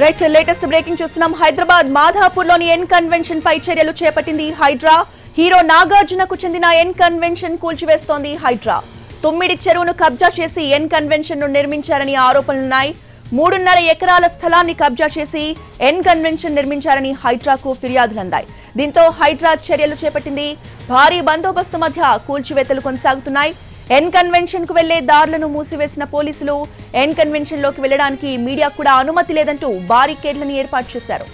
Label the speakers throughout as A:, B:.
A: Right latest breaking చూస్తున్నాం. Hyderabad మాధాపూర్లోని N convention పై చర్యలు చేపట్టింది హైడ్రా. హీరో నాగార్జునకు చెందిన ఎన్ కన్వెన్షన్ కూల్చివేస్తోంది హైడ్రా. తుమ్మిడి చెరువును కబ్జా చేసి ఎన్ కన్వెన్షన్ ను నిర్మించారని ఆరోపణలున్నాయి. 3.5 ఎకరాల స్థలాన్ని కబ్జా చేసి ఎన్ కన్వెన్షన్ నిర్మించారని హైడ్రాకు ఫిర్యాదులందాయి. దీంతో హైడ్రా చర్యలు చేపట్టింది. భారీ బందోబస్తు మధ్య కూల్చివేతలు కొనసాగుతున్నాయి. ఎన్ కన్వెన్షన్ కు వెళ్లే దారులను మూసివేసిన పోలీసులు ఎన్ కన్వెన్షన్ లోకి వెళ్లడానికి మీడియాకు కూడా అనుమతి లేదంటూ బారికేడ్లను ఏర్పాటు చేశారు.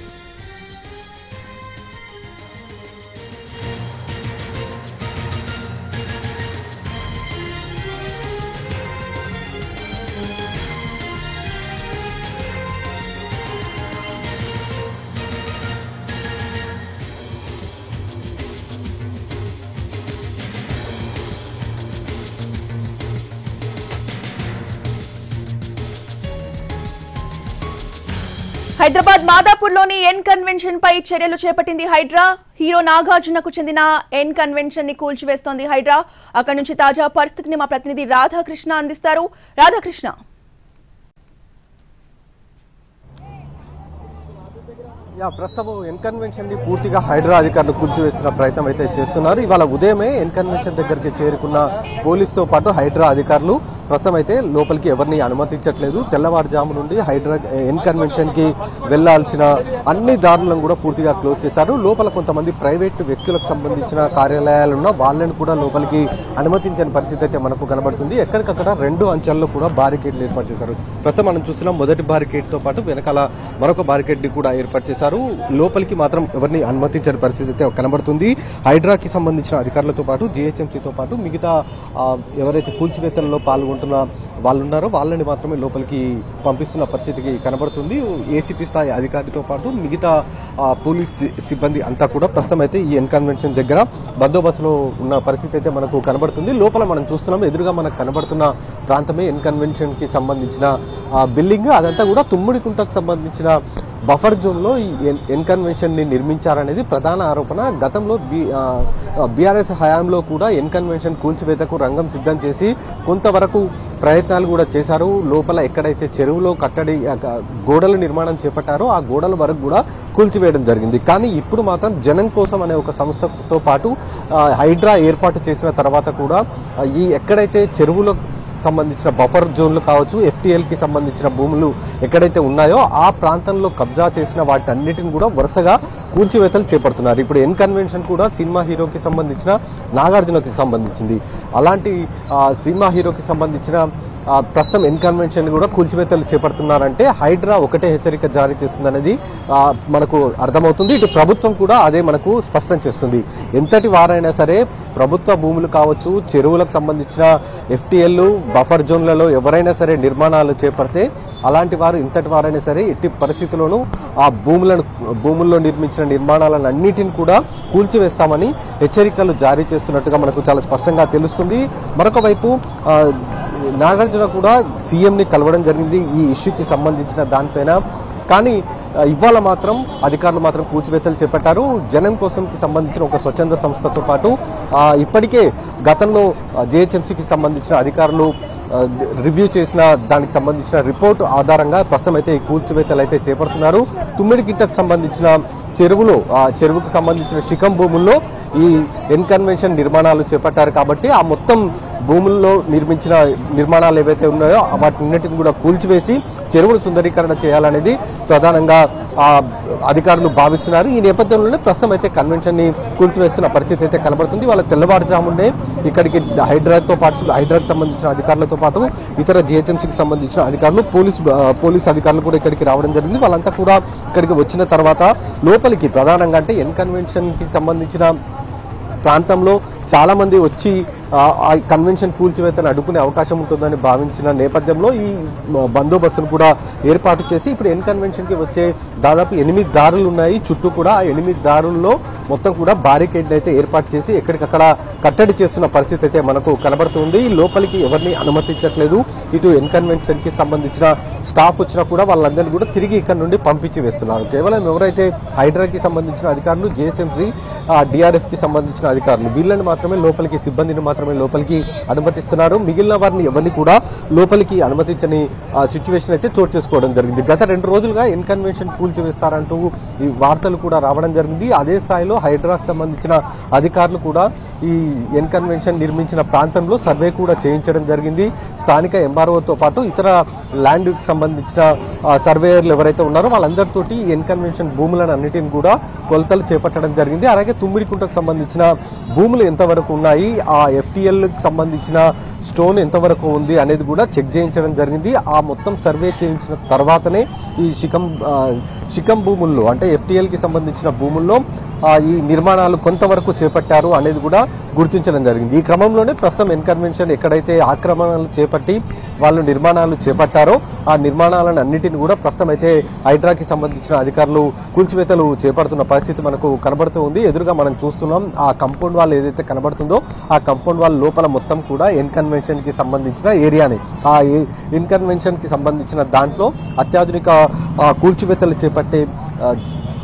A: హైదరాబాద్ మాదాపూర్లోని ఎన్ కన్వెన్షన్ పై చర్యలు చేపట్టింది హైడ్రా. హీరో నాగార్జునకు చెందిన ఎన్ కన్వెన్షన్ ని కూల్చివేస్తోంది హైడ్రా. అక్కడి నుంచి తాజా పరిస్థితిని మా ప్రతినిధి రాధాకృష్ణ అందిస్తారు. రాధాకృష్ణ,
B: ప్రస్తుతం ఎన్ కన్వెన్షన్ ని పూర్తిగా హైడ్రా అధికారులు కూల్చివేసిన ప్రయత్నం అయితే చేస్తున్నారు. ఇవాళ ఉదయమే ఎన్ కన్వెన్షన్ దగ్గరికి చేరుకున్న పోలీసుతో పాటు హైడ్రా అధికారులు ప్రస్తుతం అయితే లోపలికి ఎవరిని అనుమతించట్లేదు. తెల్లవారుజాము నుండి హైడ్రా ఎన్ కన్వెన్షన్ కి వెళ్లాల్సిన అన్ని దారులను కూడా పూర్తిగా క్లోజ్ చేశారు. లోపల కొంతమంది ప్రైవేట్ వ్యక్తులకు సంబంధించిన కార్యాలయాలున్న వాళ్ళని కూడా లోపలికి అనుమతించని పరిస్థితి అయితే మనకు కనబడుతుంది. ఎక్కడికక్కడ 2 అంచెల్లో కూడా బారికేడ్లు ఏర్పాటు చేశారు. ప్రస్తుతం మనం చూస్తున్నాం, మొదటి బారికేడ్ తో పాటు వెనకాల మరొక బారికేడ్ ని కూడా ఏర్పాటు చేశారు. లోపలికి మాత్రం ఎవరిని అనుమతించని పరిస్థితి అయితే కనబడుతుంది. హైడ్రాకి సంబంధించిన అధికారులతో పాటు జిహెచ్ఎంసీతో పాటు మిగతా ఎవరైతే కూల్చివేతల్లో పాల్గొంటున్న వాళ్ళు ఉన్నారో వాళ్ళని మాత్రమే లోపలికి పంపిస్తున్న పరిస్థితికి కనబడుతుంది. ఏసీపీ స్థాయి అధికారితో పాటు మిగతా పోలీస్ సిబ్బంది అంతా కూడా ప్రస్తుతం అయితే ఈ ఎన్ కన్వెన్షన్ దగ్గర బందోబస్తులో ఉన్న పరిస్థితి అయితే మనకు కనబడుతుంది. లోపల మనం చూస్తున్నాం, ఎదురుగా మనకు కనబడుతున్న ప్రాంతమే ఎన్ కన్వెన్షన్ కి సంబంధించిన బిల్డింగ్. అదంతా కూడా తుమ్మిడికుంటకు సంబంధించిన బఫర్ జోన్ లో ఈ ఎన్ కన్వెన్షన్ ని నిర్మించారనేది ప్రధాన ఆరోపణ. గతంలో బీఆర్ఎస్ హయాంలో కూడా ఎన్ కన్వెన్షన్ కూల్చివేతకు రంగం సిద్ధం చేసి కొంతవరకు ప్రయత్నాలు కూడా చేశారు. లోపల ఎక్కడైతే చెరువులో కట్టడి గోడల నిర్మాణం చేపట్టారో ఆ గోడల వరకు కూడా కూల్చివేయడం జరిగింది. కానీ ఇప్పుడు మాత్రం జనం కోసం అనే ఒక సంస్థతో పాటు హైడ్రా ఏర్పాటు చేసిన తర్వాత కూడా ఈ ఎక్కడైతే చెరువులో సంబంధించిన బఫర్ జోన్లు కావచ్చు, ఎఫ్టీఎల్ కి సంబంధించిన భూములు ఎక్కడైతే ఉన్నాయో ఆ ప్రాంతంలో కబ్జా చేసిన వాటన్నిటిని కూడా వరుసగా కూల్చివేతలు చేపడుతున్నారు. ఇప్పుడు ఎన్ కన్వెన్షన్ కూడా సినిమా హీరోకి సంబంధించిన నాగార్జునకి సంబంధించింది. అలాంటి సినిమా హీరోకి సంబంధించిన ప్రస్తుతం ఎన్ కన్వెన్షన్ కూడా కూల్చివేతలు చేపడుతున్నారంటే హైడ్రా ఒకటే హెచ్చరిక జారీ చేస్తుందనేది మనకు అర్థమవుతుంది. ఇటు ప్రభుత్వం కూడా అదే మనకు స్పష్టం చేస్తుంది. ఎంతటి వారైనా సరే ప్రభుత్వ భూములు కావచ్చు, చెరువులకు సంబంధించిన ఎఫ్టీఎల్ బఫర్ జోన్లలో ఎవరైనా సరే నిర్మాణాలు చేపడితే అలాంటి వారు ఇంతటి వారైనా సరే ఎట్టి పరిస్థితుల్లోనూ ఆ భూముల్లో నిర్మించిన నిర్మాణాలను అన్నిటిని కూడా కూల్చివేస్తామని హెచ్చరికలు జారీ చేస్తున్నట్టుగా మనకు చాలా స్పష్టంగా తెలుస్తుంది. మరొక వైపు నాగార్జున కూడా సీఎం ని కలవడం జరిగింది ఈ ఇష్యూకి సంబంధించిన దానిపైన. కానీ ఇవాళ మాత్రం అధికారులు మాత్రం కూల్చివేతలు చేపట్టారు. జనం కోసంకి సంబంధించిన ఒక స్వచ్ఛంద సంస్థతో పాటు ఇప్పటికే గతంలో జిహెచ్ఎంసీకి సంబంధించిన అధికారులు రివ్యూ చేసిన దానికి సంబంధించిన రిపోర్టు ఆధారంగా ప్రస్తుతం అయితే ఈ కూల్చివేతలు అయితే చేపడుతున్నారు. తుమ్మిడిగిట్టకు సంబంధించిన చెరువుకు సంబంధించిన శిఖం భూముల్లో ఈ ఎన్ కన్వెన్షన్ నిర్మాణాలు చేపట్టారు కాబట్టి ఆ మొత్తం భూముల్లో నిర్మించిన నిర్మాణాలు ఏవైతే ఉన్నాయో వాటిన్నిటిని కూడా కూల్చివేసి చెరువును సుందరీకరణ చేయాలనేది ప్రధానంగా అధికారులు భావిస్తున్నారు. ఈ నేపథ్యంలోనే ప్రస్తుతం అయితే కన్వెన్షన్ ని కూల్చివేస్తున్న పరిస్థితి అయితే కనబడుతుంది. వాళ్ళ తెల్లవారుజామునే ఇక్కడికి హైడ్రాకి సంబంధించిన అధికారులతో పాటు ఇతర జిహెచ్ఎంసీకి సంబంధించిన అధికారులు పోలీస్ అధికారులు కూడా ఇక్కడికి రావడం జరిగింది. వాళ్ళంతా కూడా ఇక్కడికి వచ్చిన తర్వాత లోపలికి ప్రధానంగా అంటే ఎన్ కన్వెన్షన్ కి సంబంధించిన ప్రాంతంలో చాలా మంది వచ్చి ఆ కన్వెన్షన్ కూల్చివేతను అడ్డుకునే అవకాశం ఉంటుందని భావించిన నేపథ్యంలో ఈ బందోబస్తును కూడా ఏర్పాటు చేసి ఇప్పుడు ఎన్ కన్వెన్షన్ కి వచ్చే దాదాపు 8 దారులు ఉన్నాయి. చుట్టూ కూడా ఆ 8 దారుల్లో మొత్తం కూడా బారికేడ్ అయితే ఏర్పాటు చేసి ఎక్కడికక్కడ కట్టడి చేస్తున్న పరిస్థితి అయితే మనకు కనబడుతుంది. లోపలికి ఎవరిని అనుమతించట్లేదు. ఇటు ఎన్ కన్వెన్షన్ కి సంబంధించిన స్టాఫ్ వచ్చినా కూడా వాళ్ళందరినీ కూడా తిరిగి ఇక్కడ నుండి పంపించి వేస్తున్నారు. కేవలం ఎవరైతే హైడ్రాకి సంబంధించిన అధికారులు, జిహెచ్ఎంసీ, డిఆర్ఎఫ్ కి సంబంధించిన అధికారులు వీళ్ళని మాత్రమే లోపలికి సిబ్బందిని మాత్రమే లోపలికి అనుమతిస్తున్నారు. మిగిలిన వారిని ఎవరిని కూడా లోపలికి అనుమతించని సిచ్యువేషన్ అయితే చోటు చేసుకోవడం జరిగింది. గత 2 రోజులుగా ఎన్ కన్వెన్షన్ కూల్చివేస్తారంటూ ఈ వార్తలు కూడా రావడం జరిగింది. అదే స్థాయిలో హైడ్రాకు సంబంధించిన అధికారులు కూడా ఈ ఎన్ కన్వెన్షన్ నిర్మించిన ప్రాంతంలో సర్వే కూడా చేయించడం జరిగింది. స్థానిక ఎంఆర్ఓతో పాటు ఇతర ల్యాండ్ కి సంబంధించిన సర్వేయర్లు ఎవరైతే ఉన్నారో వాళ్ళందరితోటి ఎన్ కన్వెన్షన్ భూములను అన్నిటిని కూడా కొలతలు చేపట్టడం జరిగింది. అలాగే తుమ్మిడికుంటకు సంబంధించిన భూములు ఎంతవరకు ఉన్నాయి, ఆ FTL కి సంబంధించిన స్టోన్ ఎంతవరకు ఉంది అనేది కూడా చెక్ చేయించడం జరిగింది. ఆ మొత్తం సర్వే చేయించిన తర్వాతనే ఈ శిఖం భూముల్లో అంటే FTL కి సంబంధించిన భూముల్లో ఈ నిర్మాణాలు కొంతవరకు చేపట్టారు అనేది కూడా గుర్తించడం జరిగింది. ఈ క్రమంలోనే ప్రస్తుతం ఎన్ కన్వెన్షన్ ఎక్కడైతే ఆక్రమణలు చేపట్టి వాళ్ళు నిర్మాణాలు చేపట్టారో ఆ నిర్మాణాలను అన్నిటిని కూడా ప్రస్తుతం అయితే హైడ్రాకి సంబంధించిన అధికారులు కూల్చివేతలు చేపడుతున్న పరిస్థితి మనకు కనబడుతూ ఉంది. ఎదురుగా మనం చూస్తున్నాం ఆ కంపౌండ్ వాల్ ఏదైతే కనబడుతుందో ఆ కంపౌండ్ వాల్ లోపల మొత్తం కూడా ఎన్ కన్వెన్షన్ కి సంబంధించిన ఏరియాని ఆ ఎన్ కన్వెన్షన్ కి సంబంధించిన దాంట్లో అత్యాధునిక కూల్చివేతలు చేపట్టే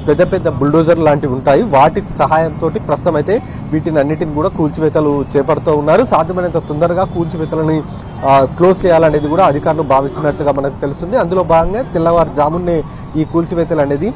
B: పెద్ద పెద్ద బుల్డోజర్ లాంటివి ఉంటాయి. వాటి సహాయంతో ప్రస్తుతం అయితే వీటిని అన్నిటిని కూడా కూల్చివేతలు చేపడుతూ ఉన్నారు. సాధ్యమైనంత తొందరగా కూల్చివేతలని క్లోజ్ చేయాలనేది కూడా అధికారులు భావిస్తున్నట్లుగా మనకు తెలుస్తుంది. అందులో భాగంగా తెల్లవారుజామునే ఈ కూల్చివేతలు అనేది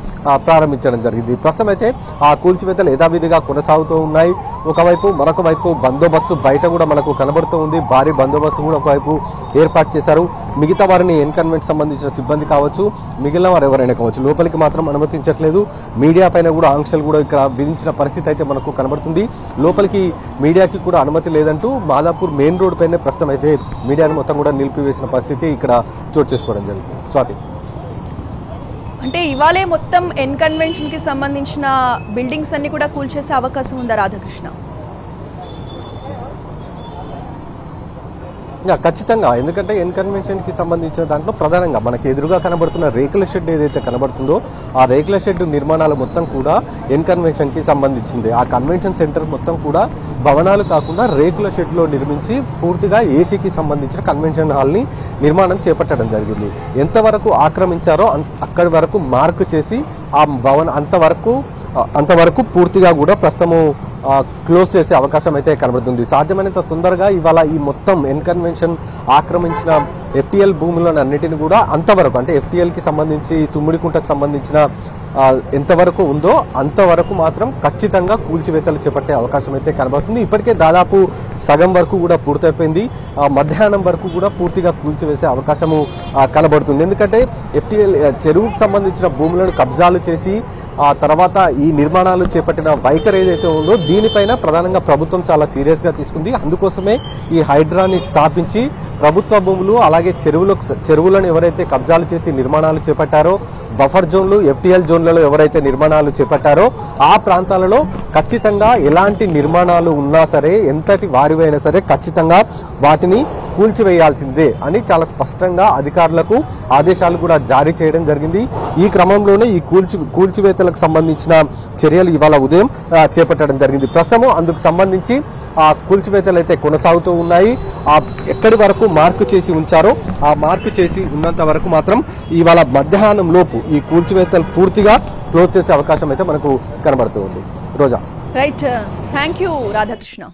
B: ప్రారంభించడం జరిగింది. ప్రస్తుతం అయితే ఆ కూల్చివేతలు యథావిధిగా కొనసాగుతూ ఉన్నాయి. ఒకవైపు మరొక వైపు బందోబస్తు బయట కూడా మనకు కనబడుతూ ఉంది. భారీ బందోబస్తు కూడా ఒకవైపు ఏర్పాటు చేశారు. మిగతా వారిని ఎన్ కన్వెన్షన్ సంబంధించిన సిబ్బంది కావచ్చు, మిగిలిన వారు ఎవరైనా కావచ్చు లోపలికి మాత్రం అనుమతించట్లేదు. మీడియా పైన కూడా ఆంక్షలు కూడా ఇక్కడ విధించిన పరిస్థితి అయితే మనకు కనబడుతుంది. లోపలికి మీడియాకి కూడా అనుమతి లేదంటూ మాదాపూర్ మెయిన్ రోడ్ పైన ప్రస్తుతం అయితే మీడియాను మొత్తం కూడా నిలిపివేసిన పరిస్థితి ఇక్కడ చోటు చేసుకోవడం జరిగింది. స్వాతి,
A: అంటే ఇవాళే మొత్తం ఎన్ కన్వెన్షన్ కి సంబంధించిన బిల్డింగ్స్ అన్ని కూడా కూల్చేసే అవకాశం ఉందా రాధాకృష్ణ?
B: ఖచ్చితంగా, ఎందుకంటే ఎన్ కన్వెన్షన్ కి సంబంధించిన దాంట్లో ప్రధానంగా మనకి ఎదురుగా కనబడుతున్న రేకుల షెడ్ ఏదైతే కనబడుతుందో ఆ రేకుల షెడ్ నిర్మాణాలు మొత్తం కూడా ఎన్ కన్వెన్షన్ కి సంబంధించింది. ఆ కన్వెన్షన్ సెంటర్ మొత్తం కూడా భవనాలు కాకుండా రేకుల షెడ్ లో నిర్మించి పూర్తిగా ఏసీకి సంబంధించిన కన్వెన్షన్ హాల్ ని నిర్మాణం చేపట్టడం జరిగింది. ఎంతవరకు ఆక్రమించారో అక్కడి వరకు మార్క్ చేసి ఆ భవన అంతవరకు పూర్తిగా కూడా ప్రస్తుతము క్లోజ్ చేసే అవకాశం అయితే కనబడుతుంది. సాధ్యమైనంత తొందరగా ఇవాళ ఈ మొత్తం ఎన్ కన్వెన్షన్ ఆక్రమించిన FTL భూములను అన్నిటిని కూడా అంతవరకు అంటే FTL కి సంబంధించి తుమ్మిడికుంటకు సంబంధించిన ఎంతవరకు ఉందో అంతవరకు మాత్రం ఖచ్చితంగా కూల్చివేతలు చేపట్టే అవకాశం అయితే కనబడుతుంది. ఇప్పటికే దాదాపు సగం వరకు కూడా పూర్తయిపోయింది. మధ్యాహ్నం వరకు కూడా పూర్తిగా కూల్చివేసే అవకాశము కనబడుతుంది. ఎందుకంటే FTL చెరువుకు సంబంధించిన భూములను కబ్జాలు చేసి ఆ తర్వాత ఈ నిర్మాణాలు చేపట్టిన వైఖరి ఏదైతే ఉందో దీనిపైన ప్రధానంగా ప్రభుత్వం చాలా సీరియస్ గా తీసుకుంది. అందుకోసమే ఈ హైడ్రాని స్థాపించి ప్రభుత్వ భూములు అలాగే చెరువులను ఎవరైతే కబ్జాలు చేసి నిర్మాణాలు చేపట్టారో బఫర్ జోన్లు FTL జోన్లలో ఎవరైతే నిర్మాణాలు చేపట్టారో ఆ ప్రాంతాలలో ఖచ్చితంగా ఎలాంటి నిర్మాణాలు ఉన్నా సరే ఎంతటి వారివైనా సరే ఖచ్చితంగా వాటిని కూల్చివేయాల్సిందే అని చాలా స్పష్టంగా అధికారులకు ఆదేశాలు కూడా జారీ చేయడం జరిగింది. ఈ క్రమంలోనే ఈ కూల్చివేతలకు సంబంధించిన చర్యలు ఇవాళ ఉదయం చేపట్టడం జరిగింది. ప్రస్తుతం అందుకు సంబంధించి ఆ కూల్చివేతలు అయితే కొనసాగుతూ ఉన్నాయి. ఆ ఎక్కడి వరకు మార్కు చేసి ఉంచారో ఆ మార్కు చేసి ఉన్నంత వరకు మాత్రం ఇవాళ మధ్యాహ్నం లోపు ఈ కూల్చివేతలు పూర్తిగా క్లోజ్ చేసే అవకాశం అయితే మనకు కనబడుతూ ఉంది. Roja,
A: right, thank you Radhakrishna.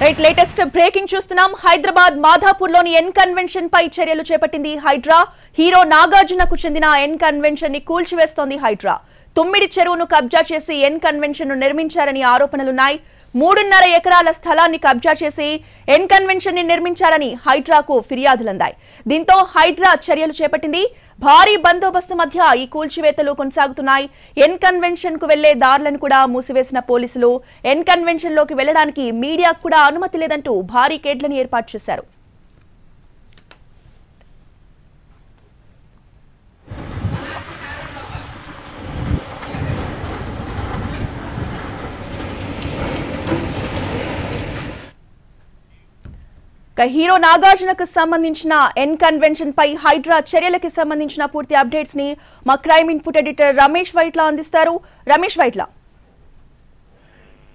A: Right, latest breaking చూస్తున్నాం. హైదరాబాద్ మాధాపూర్లోని ఎన్ కన్వెన్షన్ పై చర్యలు చేపట్టింది హైడ్రా. హీరో నాగార్జునకు చెందిన ఎన్ కన్వెన్షన్ ని కూల్చివేస్తోంది హైడ్రా. తుమ్మిడి చెరువును కబ్జా చేసి ఎన్ కన్వెన్షన్ ను నిర్మించారని ఆరోపణలున్నాయి. 3.5 ఎకరాల స్థలాన్ని కబ్జా చేసి ఎన్ కన్వెన్షన్ ని నిర్మించారని హైడ్రాకు ఫిర్యాదులందాయి. దీంతో హైడ్రా చర్యలు చేపట్టింది. భారీ బందోబస్తు మధ్య ఈ కూల్చివేతలు కొనసాగుతున్నాయి. ఎన్ కన్వెన్షన్ కు వెళ్లే దారులను కూడా మూసివేసిన పోలీసులు ఎన్ కన్వెన్షన్ లోకి వెళ్లడానికి మీడియాకు కూడా అనుమతి లేదంటూ భారీ కేడ్లను ఏర్పాటు చేశారు. హీరో నాగార్జునకు సంబంధించిన ఎన్ కన్వెన్షన్ పై హైడ్రా చర్యలకు సంబంధించిన పూర్తి అప్డేట్స్ ని మా crime input editor Ramesh Vaitla అందిస్తారు. రమేష్ వైట్ల,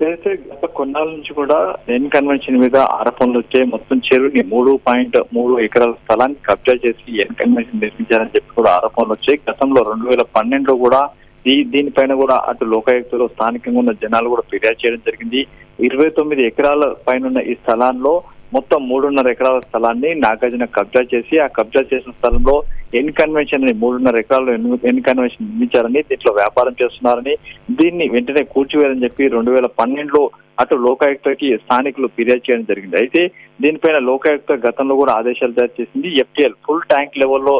C: అయితే గత కొన్నాళ్ళ నుంచి కూడా ఎన్ కన్వెన్షన్ మీద ఆరోపణలు వచ్చాయి. మొత్తం చెరువుని 3.3 ఎకరాల స్థలాన్ని కబ్జా చేసి ఎన్ కన్వెన్షన్ నిర్మించారని చెప్పి కూడా ఆరోపణలు వచ్చాయి. గతంలో 2012లో కూడా దీనిపైన కూడా అటు లోకాయుక్తలో స్థానికంగా ఉన్న జనాలు కూడా ఫిర్యాదు చేయడం జరిగింది. 29 ఎకరాల పైన ఈ స్థలాల్లో మొత్తం 3.5 ఎకరాల స్థలాన్ని నాగార్జున కబ్జా చేసి, ఆ కబ్జా చేసిన స్థలంలో ఎన్ కన్వెన్షన్ అని 3.5 ఎకరాలు ఎన్ కన్వెన్షన్ నిర్మించారని, దీంట్లో వ్యాపారం చేస్తున్నారని, దీన్ని వెంటనే కూల్చివేయాలని చెప్పి 2012లో అటు లోకాయుక్తకి స్థానికులు ఫిర్యాదు చేయడం జరిగింది. అయితే దీనిపైన లోకాయుక్త గతంలో కూడా ఆదేశాలు జారీ చేసింది. FTL ఫుల్ ట్యాంక్ లెవెల్లో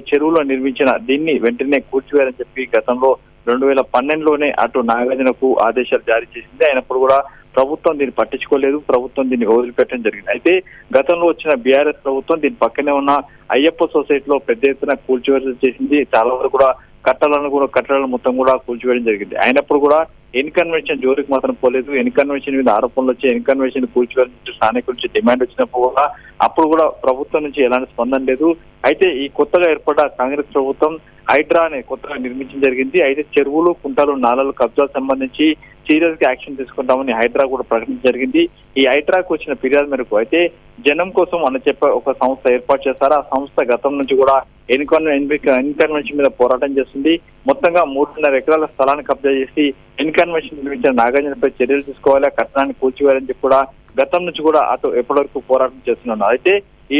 C: చెరువులో నిర్మించిన దీన్ని వెంటనే కూల్చివేయాలని చెప్పి గతంలో 2012లోనే అటు నాగార్జునకు ఆదేశాలు జారీ చేసింది. అయినప్పుడు కూడా ప్రభుత్వం దీన్ని పట్టించుకోలేదు, ప్రభుత్వం దీన్ని వదిలిపెట్టడం జరిగింది. అయితే గతంలో వచ్చిన బీఆర్ఎస్ ప్రభుత్వం దీని పక్కనే ఉన్న అయ్యప్ప సొసైటీలో పెద్ద ఎత్తున కూల్చివేత చేసింది. చాలా వరకు కూడా కట్టడాలను మొత్తం కూడా కూల్చివేయడం జరిగింది. అయినప్పుడు కూడా ఎన్ కన్వెన్షన్ జోలికి మాత్రం పోలేదు. ఎన్ కన్వెన్షన్ మీద ఆరోపణలు వచ్చి ఎన్ కన్వెన్షన్ కూల్చివేయాలని స్థానికుల నుంచి డిమాండ్ వచ్చినప్పుడు కూడా అప్పుడు కూడా ప్రభుత్వం నుంచి ఎలాంటి స్పందన లేదు. అయితే ఈ కొత్తగా ఏర్పడ్డ కాంగ్రెస్ ప్రభుత్వం హైడ్రా అనే కొత్తగా నిర్మించడం జరిగింది. అయితే చెరువులు, కుంటలు, నాలలు కబ్జాకు సంబంధించి సీరియస్ గా యాక్షన్ తీసుకుంటామని హైడ్రా కూడా ప్రకటించడం జరిగింది. ఈ హైడ్రాకు వచ్చిన ఫిర్యాదు మేరకు అయితే జనం కోసం అని చెప్పి ఒక సంస్థ ఏర్పాటు చేశారు. ఆ సంస్థ గతం నుంచి కూడా ఎన్ కన్వెన్షన్ మీద పోరాటం చేస్తుంది. మొత్తంగా 3.5 ఎకరాల స్థలాన్ని కబ్జా చేసి ఎన్ కన్వెన్షన్ నిర్మించిన నాగార్జునపై చర్యలు తీసుకోవాలి, ఆ కట్టడాన్ని కూల్చివేయాలని చెప్పి కూడా గతం నుంచి కూడా అటు ఎప్పటివరకు పోరాటం చేస్తున్నారు. అయితే ఈ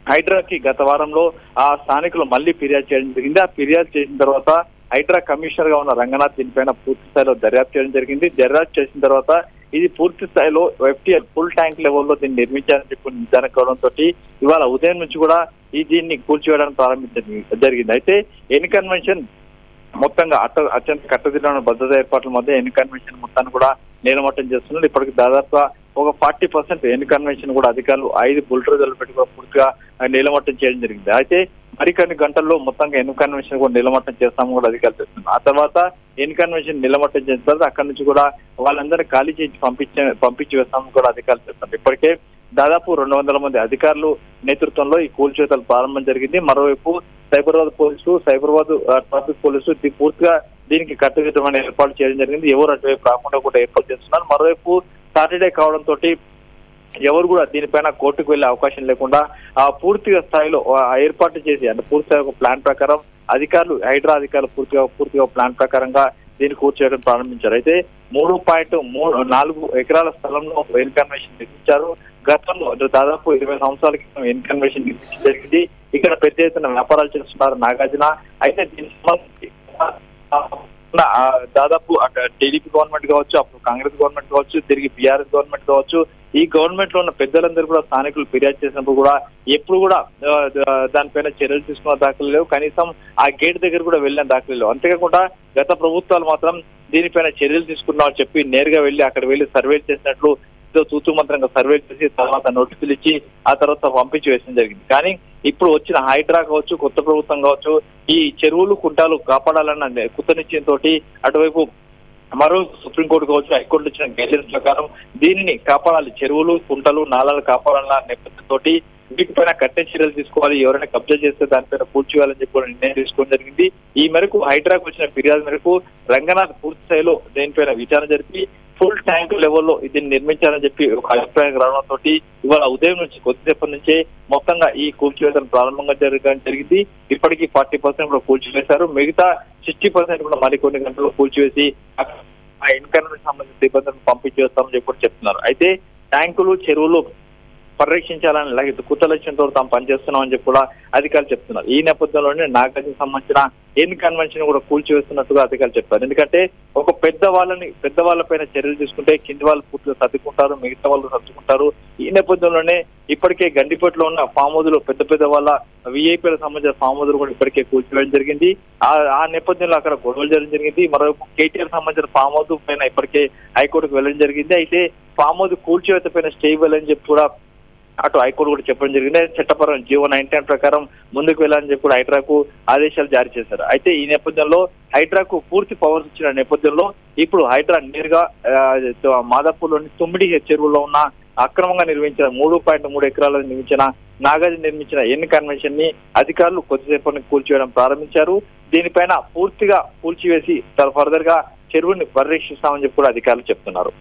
C: హైడ్రాకి గత వారంలో ఆ స్థానికులు మళ్ళీ ఫిర్యాదు చేయడం జరిగింది. ఆ ఫిర్యాదు చేసిన తర్వాత హైడ్రా కమిషనర్ గా ఉన్న రంగనాథ్ దీనిపైన పూర్తి స్థాయిలో దర్యాప్తు చేయడం జరిగింది. దర్యాప్తు చేసిన తర్వాత ఇది పూర్తి స్థాయిలో FTL ఫుల్ ట్యాంక్ లెవెల్లో దీన్ని నిర్మించాలని చెప్పి నిర్ధారణ కావడంతో ఇవాళ ఉదయం నుంచి కూడా దీన్ని కూల్చివేయడానికి ప్రారంభించడం జరిగింది. అయితే ఎన్ కన్వెన్షన్ మొత్తంగా అత్యంత కట్టుదిట్టమైన భద్రతా ఏర్పాట్ల మధ్య ఎన్ కన్వెన్షన్ మొత్తాన్ని కూడా నీలమట్టం చేస్తున్నారు. ఇప్పటికి దాదాపుగా ఒక 40% ఎన్ కన్వెన్షన్ కూడా అధికారులు 5 బుల్డోజర్లు పెట్టి కూడా పూర్తిగా నీలమట్టం చేయడం జరిగింది. అయితే మరికొన్ని గంటల్లో మొత్తంగా ఎన్ కన్వెన్షన్ కూడా నీలమట్టం చేస్తామని కూడా అధికారులు చెప్తున్నారు. ఆ తర్వాత ఎన్ కన్వెన్షన్ నీలమట్టం చేసిన తర్వాత అక్కడి నుంచి కూడా వాళ్ళందరినీ ఖాళీ చేసి పంపించి వేస్తామని కూడా అధికారులు చెప్తున్నారు. ఇప్పటికే దాదాపు 200 మంది అధికారులు నేతృత్వంలో ఈ కూల్చివేతలు ప్రారంభం జరిగింది. మరోవైపు సైబరాబాద్ పోలీసులు, సైబరాబాద్ ట్రాఫిక్ పోలీసులు పూర్తిగా దీనికి కట్టుదిట్టమైన ఏర్పాటు చేయడం జరిగింది. ఎవరు అటువైపు రాకుండా కూడా ఏర్పాటు చేస్తున్నారు. మరోవైపు సాటర్డే కావడంతో ఎవరు కూడా దీనిపైన కోర్టుకు వెళ్లే అవకాశం లేకుండా పూర్తిగా స్థాయిలో ఏర్పాటు చేసి అంటే పూర్తి స్థాయి ఒక ప్లాన్ ప్రకారం అధికారులు హైడ్రా అధికారులు పూర్తిగా ప్లాన్ ప్రకారంగా దీన్ని కూర్చోవడం ప్రారంభించారు. అయితే 3.4 ఎకరాల స్థలంలో ఎన్ కన్వెన్షన్ నిర్మించారు. గతంలో దాదాపు 20 సంవత్సరాల క్రితం ఎన్ కన్వెన్షన్ నిర్మించడం జరిగింది. ఇక్కడ పెద్ద ఎత్తున వ్యాపారాలు చేస్తున్నారు నాగార్జున. అయితే దీనికి సంబంధించి దాదాపు అక్కడ టీడీపీ గవర్నమెంట్ కావచ్చు, అప్పుడు కాంగ్రెస్ గవర్నమెంట్ కావచ్చు, తిరిగి బీఆర్ఎస్ గవర్నమెంట్ కావచ్చు, ఈ గవర్నమెంట్ లో ఉన్న పెద్దలందరూ కూడా స్థానికులు ఫిర్యాదు చేసినప్పుడు కూడా ఎప్పుడు కూడా దానిపైన చర్యలు తీసుకున్న దాఖలు లేవు. కనీసం ఆ గేట్ దగ్గర కూడా వెళ్ళిన దాఖలు లేవు. అంతేకాకుండా గత ప్రభుత్వాలు మాత్రం దీనిపైన చర్యలు తీసుకున్నామని చెప్పి నేరుగా వెళ్ళి అక్కడ వెళ్ళి సర్వేలు చేసినట్లు తూతూ మంత్రంగా సర్వే చేసి తర్వాత నోటీసులు ఇచ్చి ఆ తర్వాత పంపించి వేయడం జరిగింది. కానీ ఇప్పుడు వచ్చిన హైడ్రా కావచ్చు, కొత్త ప్రభుత్వం కావచ్చు, ఈ చెరువులు, కుంటాలు కాపాడాలన్న కుతనిశ్చయంతో అటువైపు మరో సుప్రీంకోర్టు కావచ్చు, హైకోర్టు ఇచ్చిన గైడ్లైన్స్ ప్రకారం దీనిని కాపాడాలి, చెరువులు, కుంటలు, నాలాలు కాపాడాలన్న నేపథ్యంతో వీటిపైన కఠిన చర్యలు తీసుకోవాలి, ఎవరైనా కబ్జా చేస్తే దానిపైన పూడ్చివేయాలని చెప్పి నిర్ణయం తీసుకోవడం జరిగింది. ఈ మేరకు హైడ్రాకు వచ్చిన ఫిర్యాదు మేరకు రంగనాథ్ పూర్తి స్థాయిలో దీనిపైన విచారణ జరిపి ఫుల్ ట్యాంక్ లెవెల్లో దీన్ని నిర్మించాలని చెప్పి ఒక అభిప్రాయం రావడంతో ఇవాళ ఉదయం నుంచి కొద్దిసేపటి నుంచే మొత్తంగా ఈ కూల్చివేతను ప్రారంభంగా జరిగింది. ఇప్పటికీ 40% కూడా కూల్చివేశారు. మిగతా 60% కూడా మరికొన్ని గంటల్లో కూల్చివేసి ఆ ఎన్కౌంటర్ సంబంధించిన సిబ్బందిని పంపించేస్తామని చెప్పి చెప్తున్నారు. అయితే ట్యాంకులు, చెరువులు పరిరక్షించాలని అలాగే కొత్త లక్ష్యంతో తాము పనిచేస్తున్నామని చెప్పి కూడా అధికారులు చెప్తున్నారు. ఈ నేపథ్యంలోనే నాగార్జునకు సంబంధించిన ఎన్ కన్వెన్షన్ కూడా కూల్చివేస్తున్నట్టుగా అధికారులు చెప్పారు. ఎందుకంటే ఒక పెద్దవాళ్ళపైన చర్యలు తీసుకుంటే కింది వాళ్ళు పూర్తిగా సర్దుకుంటారు, మిగతా వాళ్ళు సర్దుకుంటారు. ఈ నేపథ్యంలోనే ఇప్పటికే గండిపేటలో ఉన్న ఫామ్ హౌస్ లో పెద్ద వాళ్ళ విఐపీలకు సంబంధించిన ఫామ్ హౌస్ కూడా ఇప్పటికే కూల్చివేయడం జరిగింది. ఆ నేపథ్యంలో అక్కడ గొడవలు జరగడం జరిగింది. మరోవైపు కేటీఆర్ సంబంధించిన ఫామ్ హౌస్ పైన ఇప్పటికే హైకోర్టుకు వెళ్ళడం జరిగింది. అయితే ఫామ్ హౌస్ కూల్చివేత పైన స్టే ఇవ్వాలని చెప్పి కూడా అటు హైకోర్టు కూడా చెప్పడం జరిగింది. చట్టపరం జీవో 99 ప్రకారం ముందుకు వెళ్ళాలని చెప్పి కూడా హైడ్రాకు ఆదేశాలు జారీ చేశారు. అయితే ఈ నేపథ్యంలో హైడ్రాకు పూర్తి పవర్స్ ఇచ్చిన నేపథ్యంలో ఇప్పుడు హైడ్రా నేరుగా మాదాపూర్లోని తుమ్మిడి చెరువులో ఉన్న అక్రమంగా నిర్మించిన 3.3 ఎకరాలను నాగార్జున నిర్మించిన ఎన్ కన్వెన్షన్ ని అధికారులు కొద్దిసేపటి కూల్చివేయడం ప్రారంభించారు. దీనిపైన పూర్తిగా కూల్చివేసి ఫర్దర్ గా చెరువుని పరిరక్షిస్తామని చెప్పి కూడా అధికారులు చెప్తున్నారు.